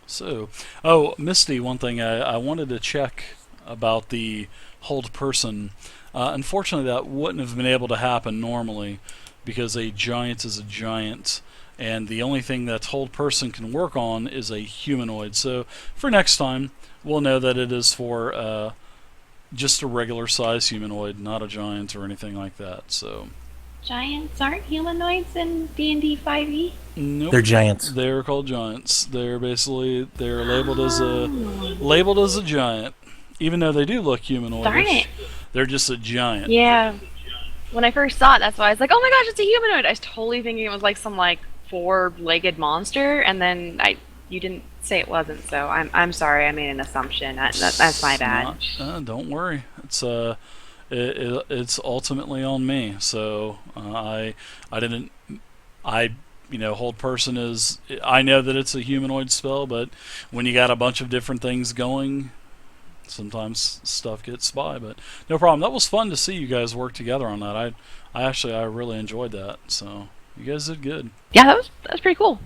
So, oh, Misty, one thing I wanted to check about the hold person. Unfortunately, that wouldn't have been able to happen normally because a giant is a giant, and the only thing that hold person can work on is a humanoid. So, for next time, we'll know that it is for just a regular size humanoid, not a giant or anything like that. So, Giants aren't humanoids in D&D 5e? nope. They're giants. They're called giants. They're Oh, labeled as a giant, even though they do look darn it. humanoidish. They're just a giant. Yeah, when I first saw it, that's why I was like, oh my gosh, it's a humanoid. I was totally thinking it was like some like four-legged monster, and then you didn't say it wasn't, so I'm sorry, I made an assumption. That's my It's bad. not. Don't worry. It's ultimately on me. So I didn't I hold person is I know that it's a humanoid spell, but when you got a bunch of different things going, sometimes stuff gets by. But no problem. That was fun to see you guys work together on that. I really enjoyed that. So you guys did good, Yeah, that was pretty cool.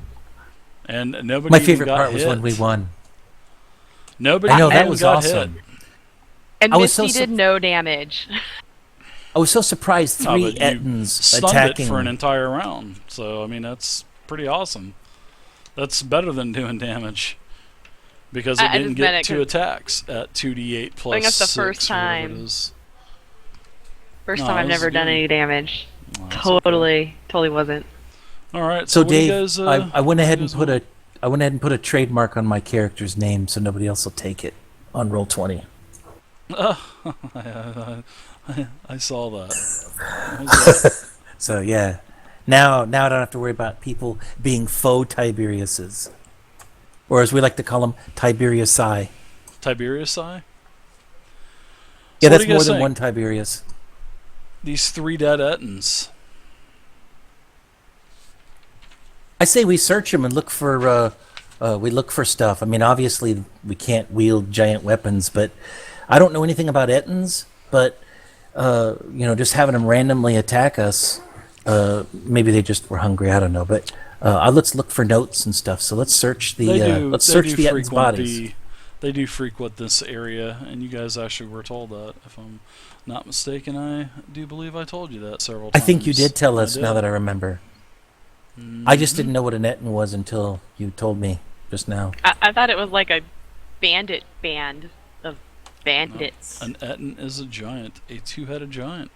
and My nobody even favorite got part was when we hit. won. Nobody I know that even was got hit. awesome. And I was so Misty did no damage. I was so surprised No, three but you Ettins stunned it for an attacking. entire round. So I mean that's pretty awesome. That's better than doing damage because it I didn't just meant get it two because attacks at 2d8 I think plus that's the first 6 or whatever it time. is. First time No, I've this is never done good. any damage. No, that's okay. Totally wasn't. All right. So So what do you Dave, guys I went what do you ahead and guys want? put a trademark on my character's name so nobody else will take it on roll 20. I saw that. What was that? So yeah. Now I don't have to worry about people being faux Tiberiuses. Or as we like to call them, Tiberiusi. Tiberius Eye? Yeah, So what do that's you more guys than think? one Tiberius. These three dead Ettins. I say we search them and we look for stuff. I mean, obviously we can't wield giant weapons, but I don't know anything about Ettins. But just having them randomly attack us, maybe they just were hungry. I don't know, but let's look for notes and stuff. So let's They search do the Ettins' frequent bodies. this area, and you guys actually were told that. If I'm not mistaken, I do believe I told you that several I think you times. did tell I us. Now did. that I remember, I just Hmm. didn't know what an Ettin was until you told me just now. I thought it was like a bandit band of No, bandits. an Ettin is a giant, a two-headed giant.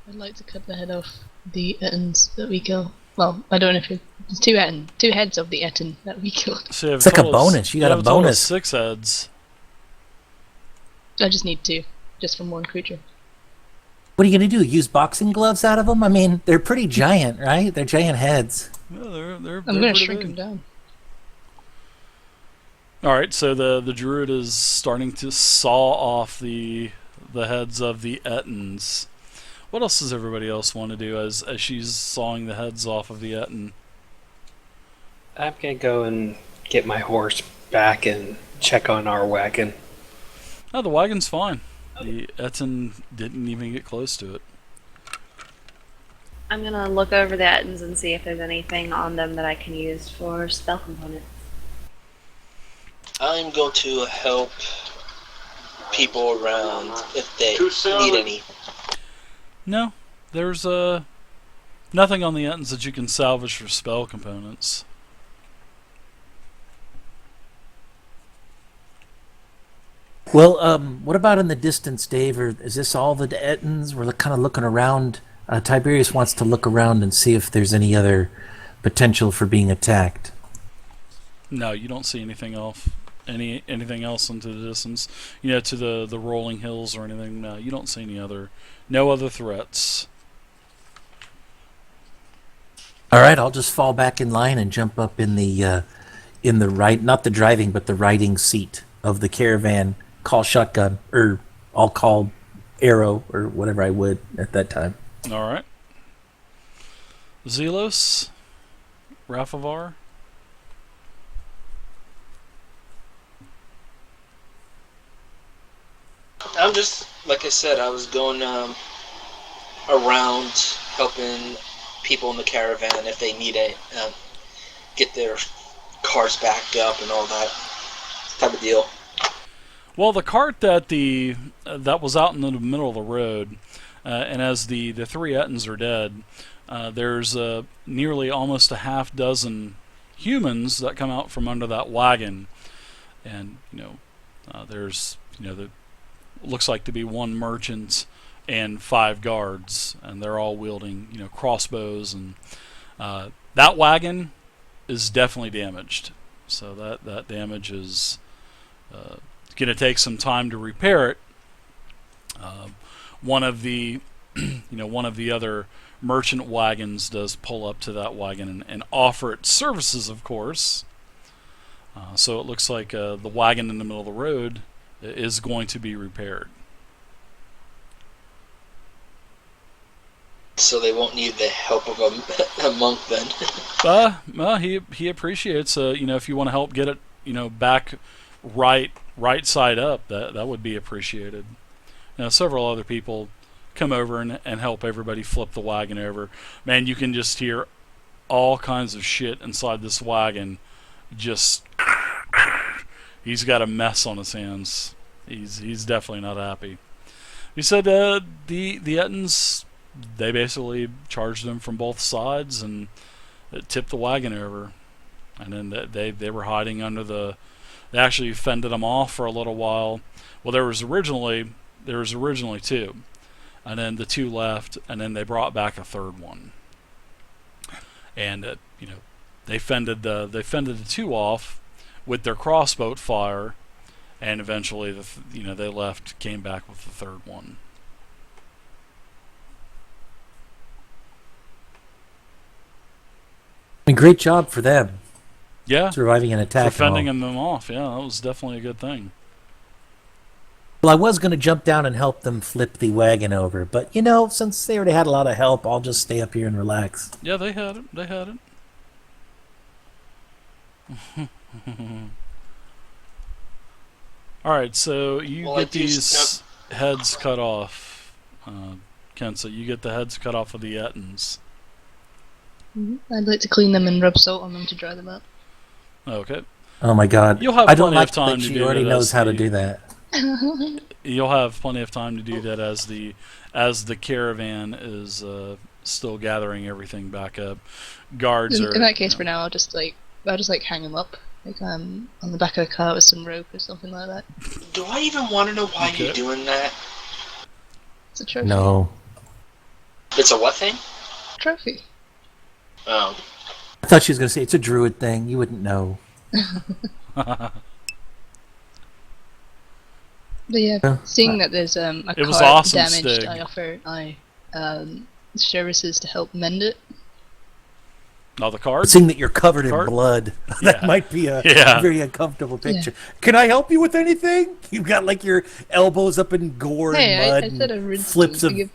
I'd like to cut the head off the Ettins that we kill. Well, I don't know if it's two heads of the Ettin that we killed. So you have It's like a total bonus. You got a have a total of bonus. 6 heads. I just need two, just from one creature. What are you gonna do? Use boxing gloves out of them? I mean, they're pretty giant, right? They're giant heads. Yeah, I'm they're gonna pretty shrink big. them down. All right, so the druid is starting to saw off the heads of the Ettins. What else does everybody else want to do as she's sawing the heads off of the Ettin? I'm gonna go and get my horse back and check on our wagon. Oh, the wagon's fine. The Ettin didn't even get close to it. I'm gonna look over the Ettins and see if there's anything on them that I can use for spell components. I'm going to help people around if they need any. No, there's nothing on the Ettins that you can salvage for spell components. Well, what about in the distance, Dave? Or is this all the Ettins? We're kind of looking around. Tiberius wants to look around and see if there's any other potential for being attacked. No, you don't see anything else. Anything else into the distance? To the rolling hills or anything? No, you don't see no other threats. All right, I'll just fall back in line and jump up in the right, not the driving, but the riding seat of the caravan. Call shotgun, or I'll call arrow, or whatever I would at that time. All right. Zelos, Rafavar. I'm just, like I said, I was going around helping people in the caravan if they need get their cars backed up and all that type of deal. Well, the cart that was out in the middle of the road, and as the three Ettins are dead, there's nearly almost a half dozen humans that come out from under that wagon, and there's looks like to be one merchant and 5 guards, and they're all wielding crossbows, and that wagon is definitely damaged. So that damage is going to take some time to repair it. One of the one of the other merchant wagons does pull up to that wagon and offer its services, of course. So it looks like the wagon in the middle of the road is going to be repaired. So they won't need the help of a monk then. Well, he appreciates if you want to help get it back right side up, that would be appreciated. Several other people come over and help everybody flip the wagon over. Man, you can just hear all kinds of shit inside this wagon. Just he's got a mess on his hands. He's definitely not happy. He said the Ettins, they basically charged him from both sides and tipped the wagon over, and then they were hiding under the. They actually fended them off for a little while. Well, there was originally 2, and then the 2 left, and then they brought back a third one, and they fended the 2 off with their crossbow fire, and eventually they left, came back with the third one. I mean, great job for them. Yeah, surviving an attack. For fending them off, yeah, that was definitely a good thing. Well, I was going to jump down and help them flip the wagon over, but since they already had a lot of help, I'll just stay up here and relax. Yeah, they had it. All right, so you get these heads cut off, Kensa. You get the heads cut off of the Ettins. I'd like to clean them and rub salt on them to dry them up. Okay. Oh my God! You'll have I don't plenty like of time that to she do already that knows how to do that. You'll have plenty of time to do that as the caravan is still gathering everything back up. Guards in are. In that case, for now, I'll just hang them up, on the back of the car with some rope or something like that. Do I even want to know why you're doing that? It's a trophy. No. It's a what thing? Trophy. Oh. I thought she was going to say it's a druid thing. You wouldn't know. But yeah, seeing that there's a it was cart awesome, damaged, Stig. I offer services to help mend it. Oh, the card? Seeing that you're covered in Cart? blood, that Yeah. might be a Yeah. very uncomfortable picture. Can I help you with anything? You've got like your elbows up in gore Hey, and mud I said a and rinse flips them of to give-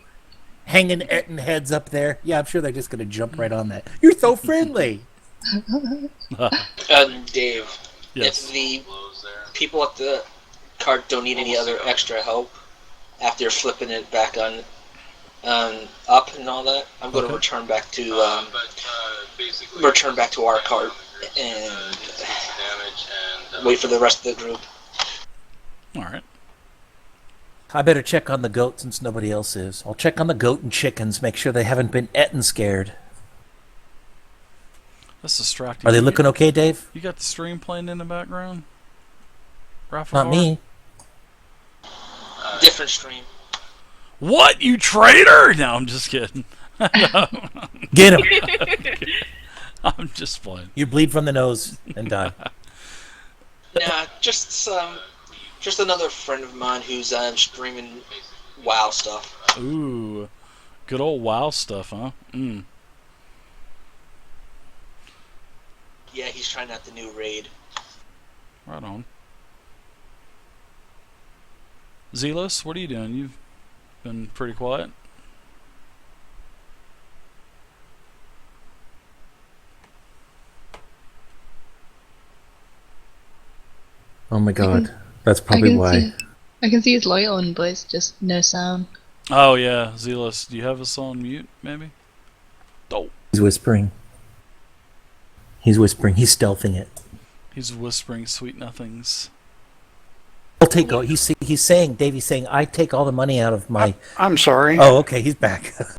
hanging Ettin heads up there. Yeah, I'm sure they're just going to jump right on that. You're so friendly. Dave, Yes. if the people at the cart don't need any other extra help after flipping it back on up and all that, I'm going to return back to our cart and wait for the rest of the group. All right. I better check on the goat since nobody else is. I'll check on the goat and chickens, make sure they haven't been Ettin scared. That's distracting. Are they looking okay, Dave? You got the stream playing in the background? Not me. Different stream. What, you traitor? No, I'm just kidding. Get him. I'm just playing. You bleed from the nose and die. Nah, just another friend of mine who's streaming WoW stuff. Ooh, good old WoW stuff, huh? Mm. Yeah, he's trying out the new raid. Right on. Zealous, what are you doing? You've been pretty quiet. Oh my God. That's probably why. I can see his light on, but it's just no sound. Oh yeah, Zealous, do you have us on mute, maybe? Oh. He's whispering. He's whispering. He's stealthing it. He's whispering sweet nothings. I'll take all. He's saying, Davey's saying, I take all the money out of my. I'm sorry. Oh, okay. He's back.